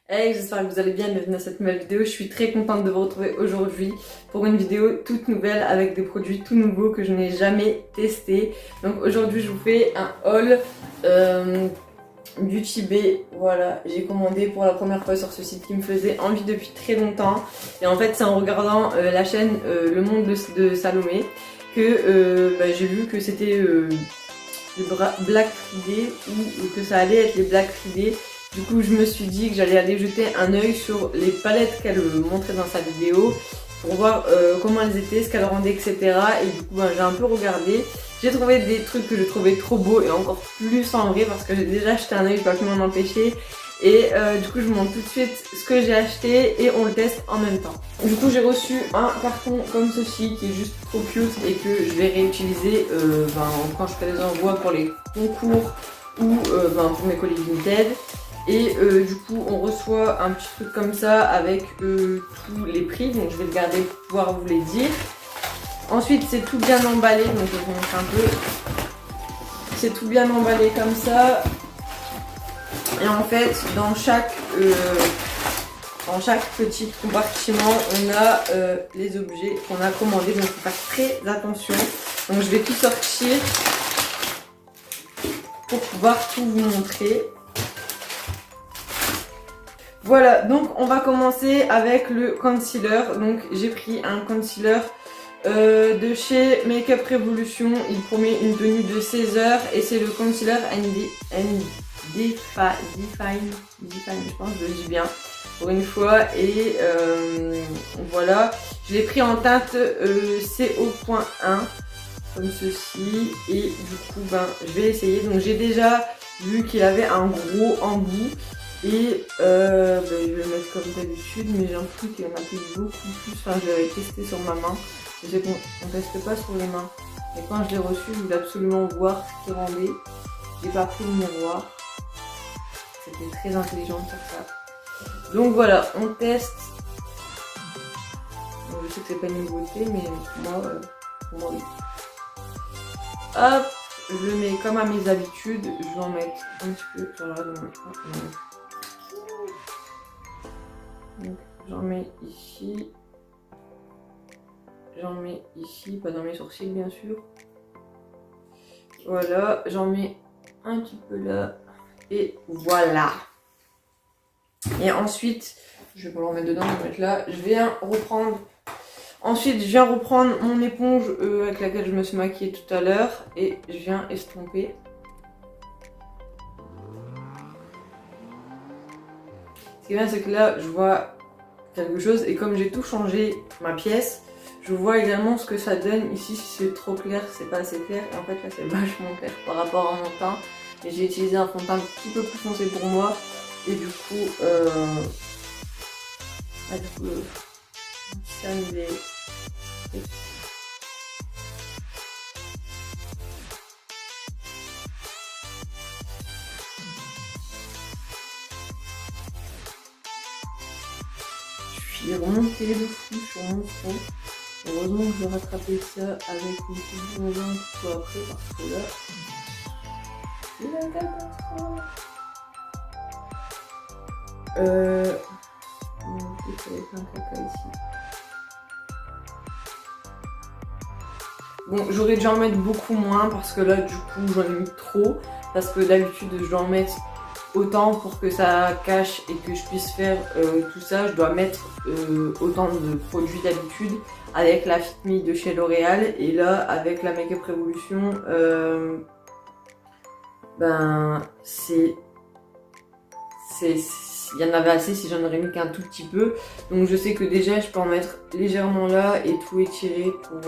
Hey, j'espère que vous allez bien, bienvenue à cette nouvelle vidéo. Je suis très contente de vous retrouver aujourd'hui pour une vidéo toute nouvelle avec des produits tout nouveaux que je n'ai jamais testés. Donc aujourd'hui je vous fais un haul Beauty Bay. Voilà, j'ai commandé pour la première fois sur ce site qui me faisait envie depuis très longtemps. Et en fait c'est en regardant la chaîne Le Monde de Salomé que j'ai vu que c'était le Black Friday ou que ça allait être les Black Friday. Du coup je me suis dit que j'allais aller jeter un œil sur les palettes qu'elle montrait dans sa vidéo pour voir comment elles étaient, ce qu'elles rendaient, etc. Et du coup j'ai un peu regardé. J'ai trouvé des trucs que je trouvais trop beaux et encore plus en vrai parce que j'ai déjà acheté un œil, je peux pas m'en empêcher. Et du coup je vous montre tout de suite ce que j'ai acheté et on le teste en même temps. Du coup j'ai reçu un carton comme ceci qui est juste trop cute et que je vais réutiliser quand je fais les envois pour les concours ou pour mes colis Vinted. Et du coup on reçoit un petit truc comme ça avec tous les prix, donc je vais le garder pour pouvoir vous les dire. Ensuite c'est tout bien emballé, donc je vous montre un peu. C'est tout bien emballé comme ça. Et en fait dans chaque petit compartiment on a les objets qu'on a commandés, donc il faut faire très attention. Donc je vais tout sortir pour pouvoir tout vous montrer. Voilà, donc on va commencer avec le concealer. Donc j'ai pris un concealer de chez Makeup Revolution. Il promet une tenue de 16 heures et c'est le concealer Define, je pense que je le dis bien pour une fois. Et voilà, je l'ai pris en teinte CO.1 comme ceci. Et du coup je vais essayer. Donc j'ai déjà vu qu'il avait un gros embout. Et je vais le mettre comme d'habitude, mais j'ai l'impression qu'il en a fait beaucoup plus. Enfin, je l'avais testé sur ma main. Je sais qu'on ne teste pas sur les mains. Et quand je l'ai reçu, je voulais absolument voir ce qu'il rendait. J'ai pas pris le miroir. C'était très intelligent de faire ça. Donc voilà, on teste. Donc, je sais que c'est pas une nouveauté, mais pour moi oui. Hop, je le mets comme à mes habitudes. Je vais en mettre un petit peu sur la Donc j'en mets ici, pas dans mes sourcils bien sûr. Voilà, j'en mets un petit peu là et voilà. Et ensuite, je vais pas le remettre dedans, je vais le mettre là. Je viens reprendre. Ensuite, je viens reprendre mon éponge avec laquelle je me suis maquillée tout à l'heure et je viens estomper. Ce qui est bien, c'est que là, je vois quelque chose et comme j'ai tout changé ma pièce, je vois également ce que ça donne ici. Si c'est trop clair, c'est pas assez clair. Et en fait, là, c'est vachement clair par rapport à mon teint. Et j'ai utilisé un fond de teint un petit peu plus foncé pour moi. Et du coup, ça me fait. Je suis remontée de fou sur mon front. Heureusement que je vais rattraper ça avec une petite bronzante pour après parce que là, c'est la catastrophe. Ça va être un caca ici. Bon, j'aurais dû en mettre beaucoup moins parce que là, du coup, j'en ai mis trop. Parce que d'habitude, je dois en mettre autant pour que ça cache et que je puisse faire tout ça. Je dois mettre autant de produits d'habitude avec la Fit Me de chez L'Oréal. Et là, avec la Makeup Revolution, il y en avait assez si j'en aurais mis qu'un tout petit peu. Donc je sais que déjà, je peux en mettre légèrement là et tout étirer pour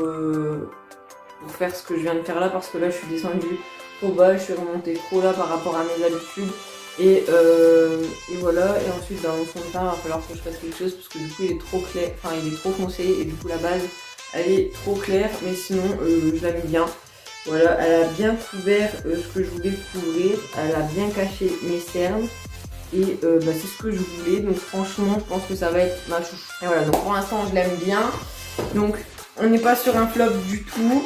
faire ce que je viens de faire là. Parce que là, je suis descendue trop bas, je suis remontée trop là par rapport à mes habitudes. Et voilà, et ensuite dans mon fond de teint, il va falloir que je fasse quelque chose parce que du coup il est trop clair, enfin il est trop foncé et du coup la base elle est trop claire, mais sinon je la mets bien. Voilà, elle a bien couvert ce que je voulais couvrir, elle a bien caché mes cernes et c'est ce que je voulais, donc franchement je pense que ça va être ma chouchou. Et voilà, donc pour l'instant je l'aime bien, donc on n'est pas sur un flop du tout.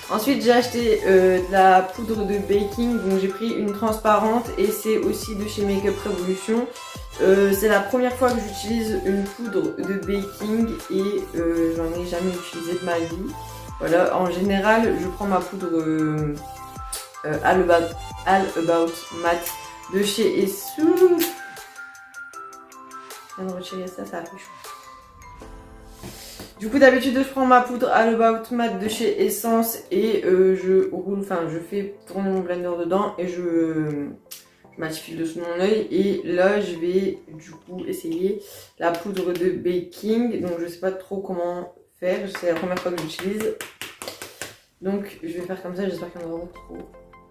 Ensuite j'ai acheté de la poudre de baking, donc j'ai pris une transparente et c'est aussi de chez Makeup Revolution. C'est la première fois que j'utilise une poudre de baking et j'en ai jamais utilisé de ma vie. Voilà, en général, je prends ma poudre All About Matte de chez Essence. Je viens de retirer ça, ça a fait chaud. Du coup, d'habitude, je prends ma poudre All About Matte de chez Essence et je roule, enfin, je fais tourner mon blender dedans et je mattifie le dessous de mon œil. Et là, je vais du coup essayer la poudre de baking. Donc, je sais pas trop comment faire. C'est la première fois que j'utilise. Donc, je vais faire comme ça. J'espère qu'il y en aura trop.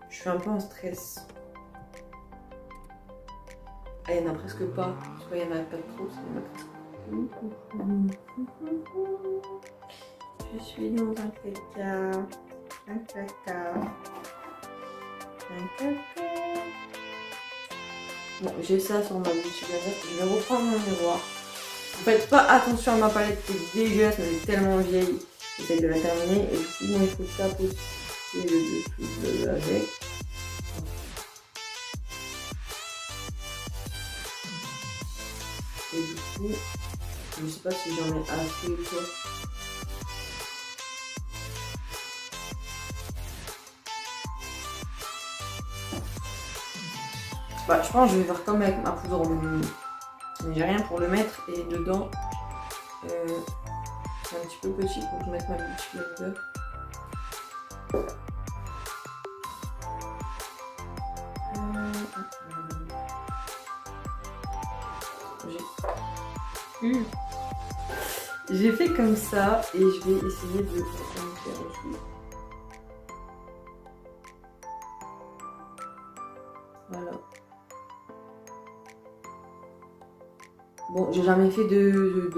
Je suis un peu en stress. Ah, il n'y en a presque pas. Je crois qu'il n'y en a pas trop. Je suis dans un caca. Un caca. Un caca. Bon, j'ai ça sur ma beauty blender. Je vais reprendre mon miroir. Vous faites pas attention à ma palette qui est dégueulasse, mais elle est tellement vieille. J'essaie de la terminer. Et du coup, moi, il faut tapoter le dessous avec. Et du coup, je sais pas si j'en ai assez ou quoi. Bah, je pense que je vais faire comme avec ma poudre. Mais j'ai rien pour le mettre. Et dedans, c'est un petit peu petit pour que je mette ma beauty blender. J'ai fait comme ça et je vais essayer de faire dessus. Voilà. Bon, j'ai jamais fait de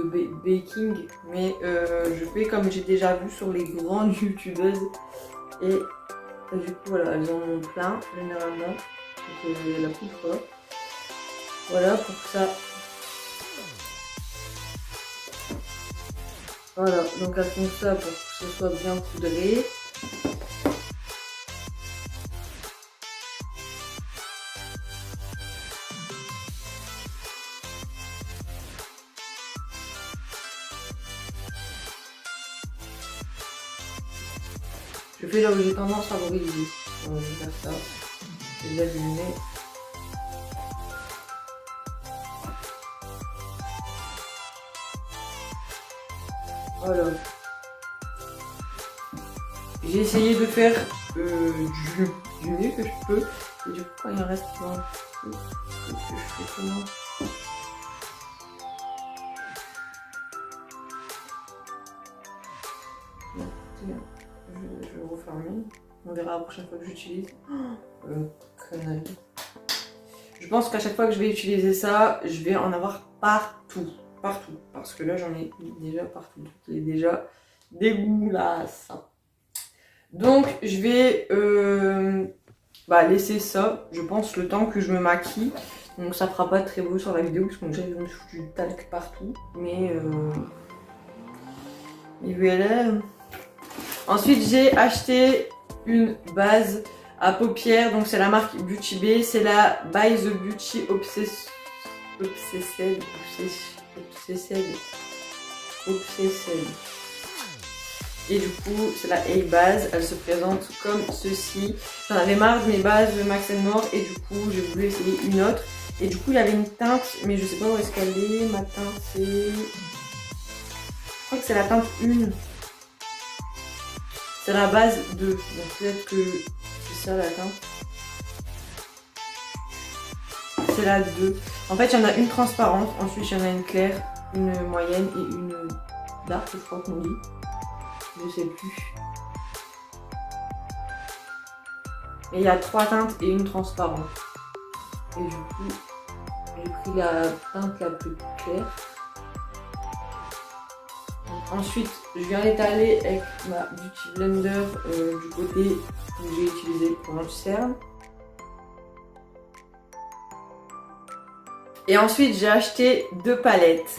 baking, mais je fais comme j'ai déjà vu sur les grandes youtubeuses. Et du coup, voilà, elles en ont plein généralement. Donc la poudre. Voilà pour ça. Voilà, donc elles font ça pour que ce soit bien poudré. Je fais là où j'ai tendance à favoriser. Donc je vais faire ça. Je vais l'allumer. Voilà. J'ai essayé de faire du mieux que je peux. Et du coup, quand il en reste dans le truc, je fais comment? Je vais refermer. On verra la prochaine fois que j'utilise. Connerie. Je pense qu'à chaque fois que je vais utiliser ça, je vais en avoir partout. Partout. Parce que là, j'en ai déjà partout. C'est déjà dégueulasse. Donc, je vais laisser ça, je pense, le temps que je me maquille. Donc, ça fera pas très beau sur la vidéo, parce que j'ai me foutu du talc partout. Mais voilà. Ensuite, j'ai acheté une base à paupières. Donc, c'est la marque Beauty Bay. C'est la By the Beauty Obsessed. Et du coup, c'est la A-Base. Elle se présente comme ceci. J'en avais marre de mes bases Max & More et du coup, j'ai voulu essayer une autre. Et du coup, il y avait une teinte, mais je sais pas où est-ce qu'elle est. Ma teinte, c'est... Je crois que c'est la teinte 1. C'est la base 2. Donc peut-être que c'est ça la teinte. C'est la 2. En fait, il y en a une transparente. Ensuite, il y en a une claire, une moyenne et une dark, je crois qu'on dit. Je sais plus. Et il y a 3 teintes et une transparente. Et du coup, j'ai pris la teinte la plus claire. Donc, ensuite, je viens l'étaler avec ma Beauty Blender du côté que j'ai utilisé pour mon cerne. Et ensuite, j'ai acheté 2 palettes.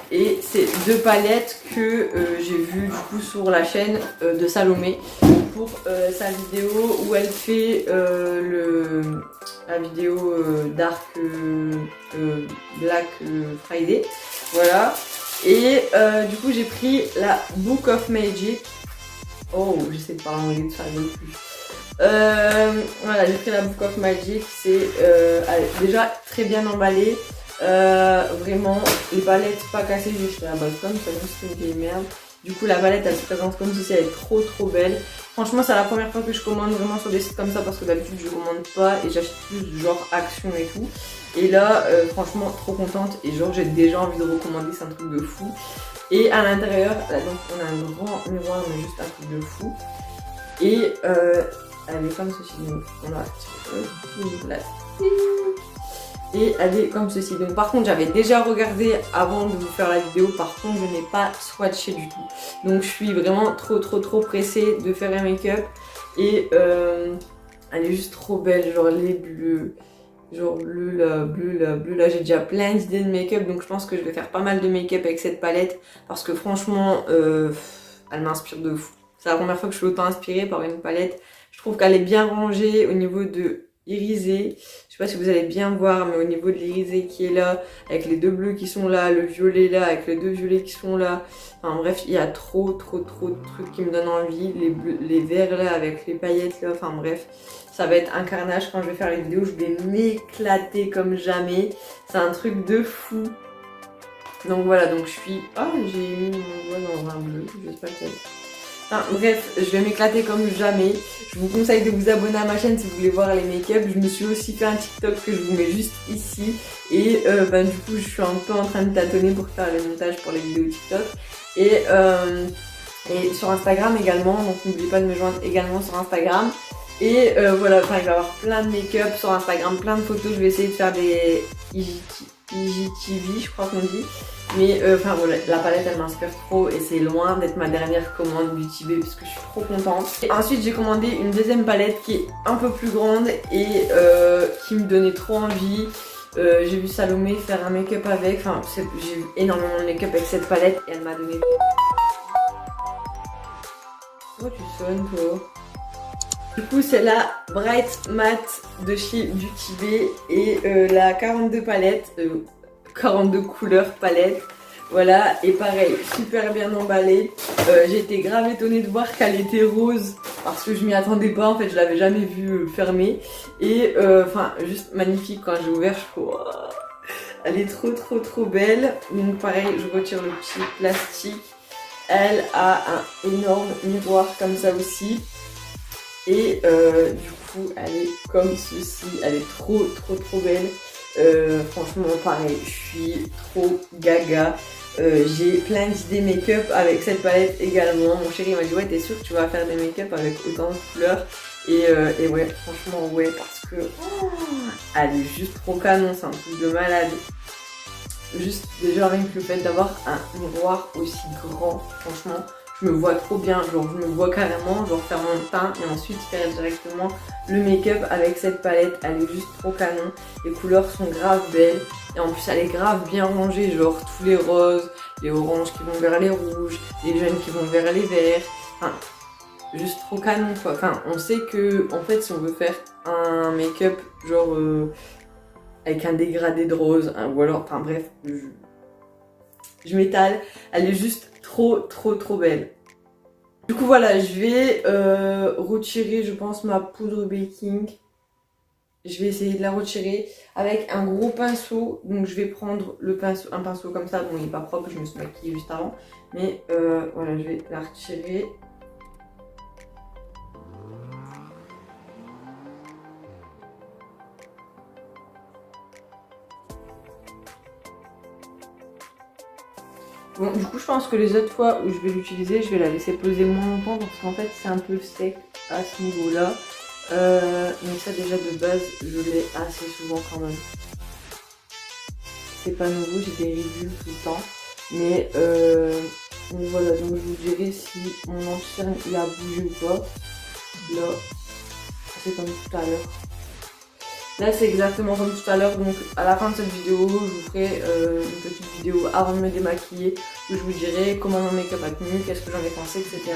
Et c'est 2 palettes que j'ai vues du coup sur la chaîne de Salomé. pour sa vidéo où elle fait la vidéo Dark Black Friday. Voilà. Et du coup j'ai pris la Book of Magic. Oh, j'essaie de parler anglais, ça arrive plus. Voilà, j'ai pris la Book of Magic. C'est déjà très bien emballé. Vraiment, les palettes pas cassées, j'ai jeté la base comme ça, c'est une vieille merde. Du coup la palette elle se présente comme ceci, elle est trop belle. Franchement c'est la première fois que je commande vraiment sur des sites comme ça parce que d'habitude je commande pas et j'achète plus genre action et tout. Et là franchement trop contente et genre j'ai déjà envie de recommander, c'est un truc de fou. Et à l'intérieur là donc on a un grand miroir mais juste un truc de fou. Et elle est comme ceci, donc on a une plastique. Et elle est comme ceci. Donc par contre j'avais déjà regardé avant de vous faire la vidéo, par contre je n'ai pas swatché du tout. Donc je suis vraiment trop pressée de faire un make-up. Et elle est juste trop belle, genre les bleus, genre bleu là, j'ai déjà plein d'idées de make-up. Donc je pense que je vais faire pas mal de make-up avec cette palette. Parce que franchement elle m'inspire de fou. C'est la première fois que je suis autant inspirée par une palette. Je trouve qu'elle est bien rangée au niveau de irisé. Je sais pas si vous allez bien voir, mais au niveau de l'irisé qui est là, avec les deux bleus qui sont là, le violet là, avec les deux violets qui sont là. Enfin bref, il y a trop de trucs qui me donnent envie. Les verts là, avec les paillettes là, enfin bref. Ça va être un carnage quand je vais faire les vidéos. Je vais m'éclater comme jamais. C'est un truc de fou. Donc voilà, donc je suis... Ah, j'ai mis mon doigt dans un bleu, je sais pas quel. Enfin, bref, je vais m'éclater comme jamais. Je vous conseille de vous abonner à ma chaîne si vous voulez voir les make-up. Je me suis aussi fait un TikTok que je vous mets juste ici. Et du coup, je suis un peu en train de tâtonner pour faire les montages pour les vidéos TikTok. Et sur Instagram également. Donc n'oubliez pas de me joindre également sur Instagram. Et voilà, enfin, il va y avoir plein de make-up sur Instagram, plein de photos. Je vais essayer de faire des IGTV, je crois qu'on dit. Mais enfin voilà, la palette elle m'inspire trop et c'est loin d'être ma dernière commande Beauty Bay parce que je suis trop contente. Et ensuite j'ai commandé une deuxième palette qui est un peu plus grande et qui me donnait trop envie. J'ai vu Salomé faire un make-up avec, enfin j'ai eu énormément de make-up avec cette palette et elle m'a donné... Pourquoi tu sonnes toi? Du coup c'est la Bright Matte de chez Beauty Bay et la 42 palette. 42 couleurs palette, voilà, et pareil, super bien emballée. J'ai été grave étonnée de voir qu'elle était rose parce que je m'y attendais pas, en fait je l'avais jamais vue fermée. Et enfin juste magnifique, quand j'ai ouvert je trouve elle est trop belle. Donc pareil, je retire le petit plastique. Elle a un énorme miroir comme ça aussi. Et du coup elle est comme ceci, elle est trop belle. Franchement pareil, je suis trop gaga. J'ai plein d'idées make-up avec cette palette également. Mon chéri m'a dit ouais, t'es sûr que tu vas faire des make-up avec autant de couleurs? Et ouais, franchement ouais, parce que elle est juste trop canon, c'est un truc de malade. Juste déjà rien que le fait d'avoir un miroir aussi grand, franchement je me vois trop bien, genre je me vois carrément genre faire mon teint et ensuite faire directement le make-up avec cette palette. Elle est juste trop canon, les couleurs sont grave belles et en plus elle est grave bien rangée, genre tous les roses, les oranges qui vont vers les rouges, les jaunes qui vont vers les verts, enfin juste trop canon quoi. Enfin on sait que en fait si on veut faire un make-up genre avec un dégradé de rose, hein, ou alors enfin bref, je m'étale, elle est juste trop belle. Du coup voilà, je vais retirer je pense ma poudre baking. Je vais essayer de la retirer avec un gros pinceau. Donc je vais prendre un pinceau comme ça. Bon il est pas propre, je me suis maquillée juste avant. Mais voilà, je vais la retirer. Bon, du coup, je pense que les autres fois où je vais l'utiliser, je vais la laisser poser moins longtemps parce qu'en fait, c'est un peu sec à ce niveau-là. Mais ça, déjà de base, je l'ai assez souvent quand même. C'est pas nouveau, j'ai des reviews tout le temps. Mais voilà, donc je vous dirai si mon lanterne il a bougé ou pas. Là, c'est comme tout à l'heure. Là c'est exactement comme tout à l'heure, donc à la fin de cette vidéo je vous ferai une petite vidéo avant de me démaquiller où je vous dirai comment mon make-up a tenu, qu'est-ce que j'en ai pensé, etc.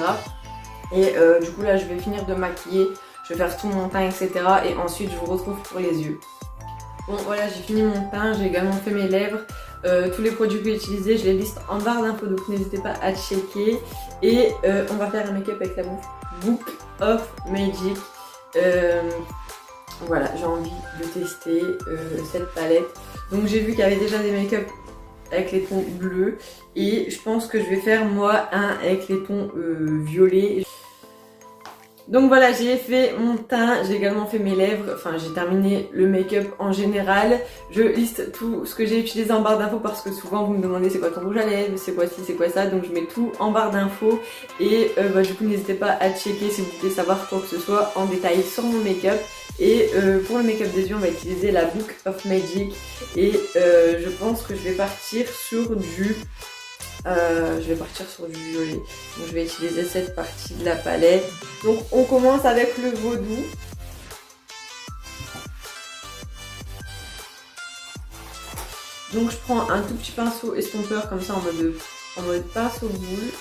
Et du coup là je vais finir de maquiller, je vais faire tout mon teint etc. Et ensuite je vous retrouve pour les yeux. Bon voilà, j'ai fini mon teint, j'ai également fait mes lèvres. Tous les produits que j'ai utilisés, je les liste en barre d'infos, donc n'hésitez pas à checker. Et on va faire un make-up avec la Book of Magic. Voilà, j'ai envie de tester cette palette. Donc j'ai vu qu'il y avait déjà des make-up avec les tons bleus. Et je pense que je vais faire moi un avec les tons violets. Donc voilà, j'ai fait mon teint, j'ai également fait mes lèvres, enfin j'ai terminé le make-up en général. Je liste tout ce que j'ai utilisé en barre d'infos parce que souvent vous me demandez c'est quoi ton rouge à lèvres, c'est quoi ci, c'est quoi ça. Donc je mets tout en barre d'infos et du coup n'hésitez pas à checker si vous voulez savoir quoi que ce soit en détail sur mon make-up. Et pour le make-up des yeux on va utiliser la Book of Magic et je pense que je vais partir sur du... violet. Donc je vais utiliser cette partie de la palette. Donc on commence avec le vaudou. Donc je prends un tout petit pinceau estompeur comme ça en mode pinceau boule.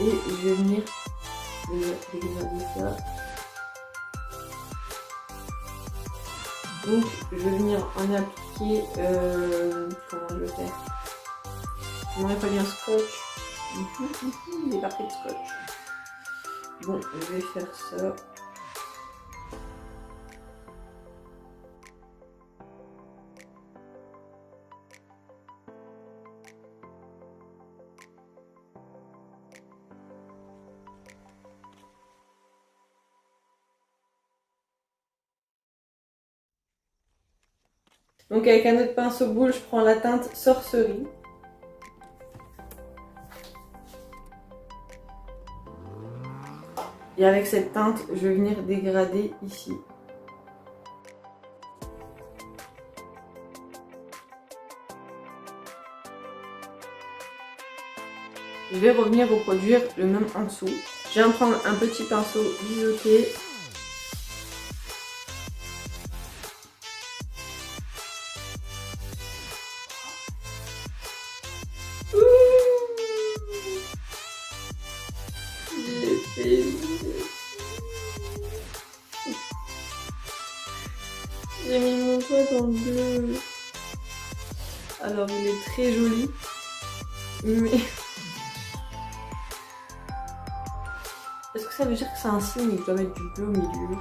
Et je vais venir dégrader ça. Donc je vais venir en appliquer, comment je vais faire? Il m'aurait fallu un scotch. Il est pas pris de scotch. Bon, je vais faire ça. Donc avec un autre pinceau boule, je prends la teinte Sorcerie. Et avec cette teinte, je vais venir dégrader ici. Je vais revenir reproduire le même en dessous. Je viens prendre un petit pinceau biseauté. J'ai mis mon doigt dans le bleu. Alors il est très joli. Mais... est-ce que ça veut dire que c'est un signe et que je dois mettre du bleu au milieu?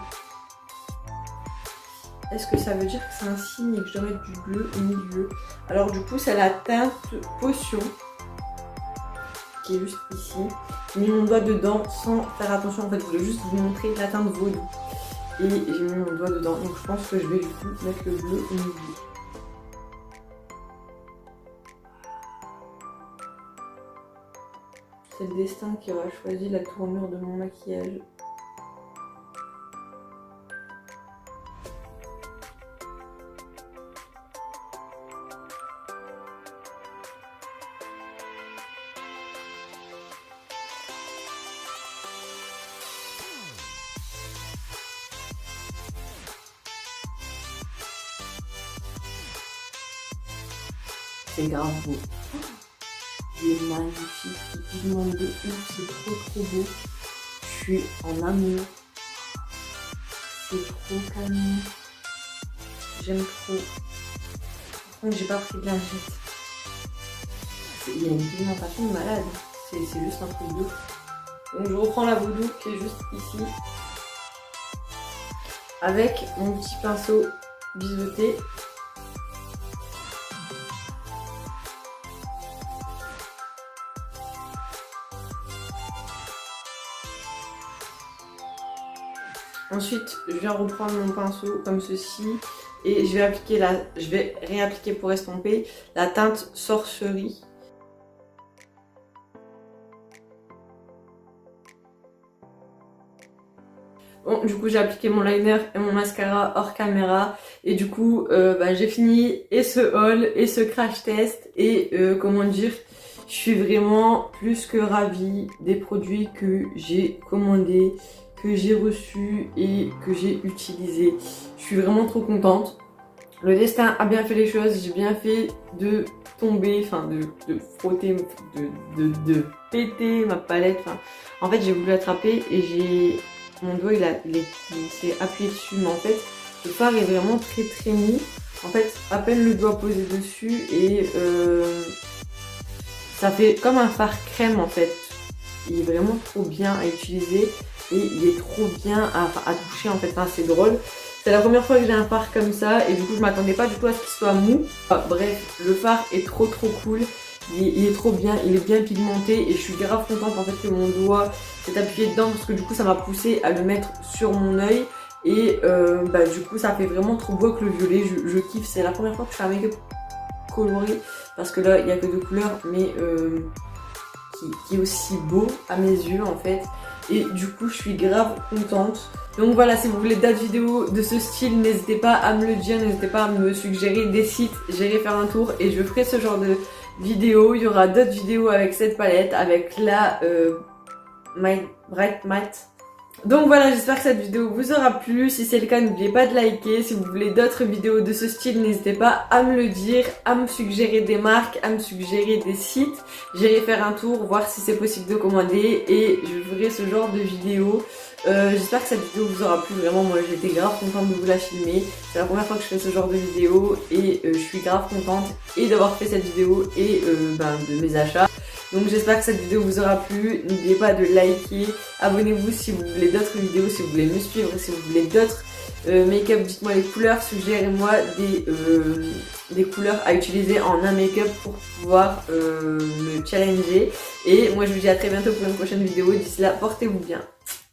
Est-ce que ça veut dire que c'est un signe et que je dois mettre du bleu au milieu? Alors du coup c'est la teinte potion qui est juste ici. J'ai mis mon doigt dedans sans faire attention, en fait je voulais juste vous montrer la teinte vaudou. Et j'ai mis mon doigt dedans, donc je pense que je vais du coup mettre le bleu au milieu. C'est le destin qui aura choisi la tournure de mon maquillage. C'est grave beau. Il est magnifique, il pigmente de ouf, c'est trop beau. Je suis en amour. C'est trop canon. J'aime trop. Par contre, j'ai pas pris de lingette. Il y a une pigmentation de malade. C'est juste un truc de ouf. Donc je reprends la vaudou qui est juste ici. Avec mon petit pinceau biseauté. Ensuite, je viens reprendre mon pinceau comme ceci et je vais réappliquer pour estomper la teinte Sorcerie. Bon, du coup, j'ai appliqué mon liner et mon mascara hors caméra et du coup, j'ai fini et ce haul et ce crash test et comment dire, je suis vraiment plus que ravie des produits que j'ai commandés, que j'ai reçu et que j'ai utilisé. Je suis vraiment trop contente. Le destin a bien fait les choses, j'ai bien fait de tomber, enfin de frotter, de péter ma palette. Enfin, en fait j'ai voulu attraper et mon doigt il s'est appuyé dessus, mais en fait le fard est vraiment très mis. En fait à peine le doigt posé dessus et ça fait comme un fard crème en fait. Il est vraiment trop bien à utiliser et il est trop bien à toucher en fait, enfin, c'est drôle. C'est la première fois que j'ai un fard comme ça et du coup je m'attendais pas du tout à ce qu'il soit mou. Enfin, bref, le fard est trop cool, il est trop bien, il est bien pigmenté et je suis grave contente en fait que mon doigt s'est appuyé dedans parce que du coup ça m'a poussé à le mettre sur mon œil et du coup ça fait vraiment trop beau avec le violet, je kiffe, c'est la première fois que je fais un make-up coloré parce que là il n'y a que 2 couleurs mais qui est aussi beau à mes yeux en fait. Et du coup je suis grave contente. Donc voilà, si vous voulez d'autres vidéos de ce style, n'hésitez pas à me le dire, n'hésitez pas à me suggérer des sites, j'irai faire un tour et je ferai ce genre de vidéos. Il y aura d'autres vidéos avec cette palette, avec la Bright Matte. Donc voilà, j'espère que cette vidéo vous aura plu. Si c'est le cas, n'oubliez pas de liker. Si vous voulez d'autres vidéos de ce style, n'hésitez pas à me le dire, à me suggérer des marques, à me suggérer des sites. J'irai faire un tour, voir si c'est possible de commander et je ferai ce genre de vidéo. J'espère que cette vidéo vous aura plu. Vraiment, moi j'étais grave contente de vous la filmer. C'est la première fois que je fais ce genre de vidéo et je suis grave contente et d'avoir fait cette vidéo et de mes achats. Donc j'espère que cette vidéo vous aura plu, n'oubliez pas de liker, abonnez-vous si vous voulez d'autres vidéos, si vous voulez me suivre, si vous voulez d'autres make-up, dites-moi les couleurs, suggérez-moi des couleurs à utiliser en un make-up pour pouvoir me challenger. Et moi je vous dis à très bientôt pour une prochaine vidéo, d'ici là portez-vous bien.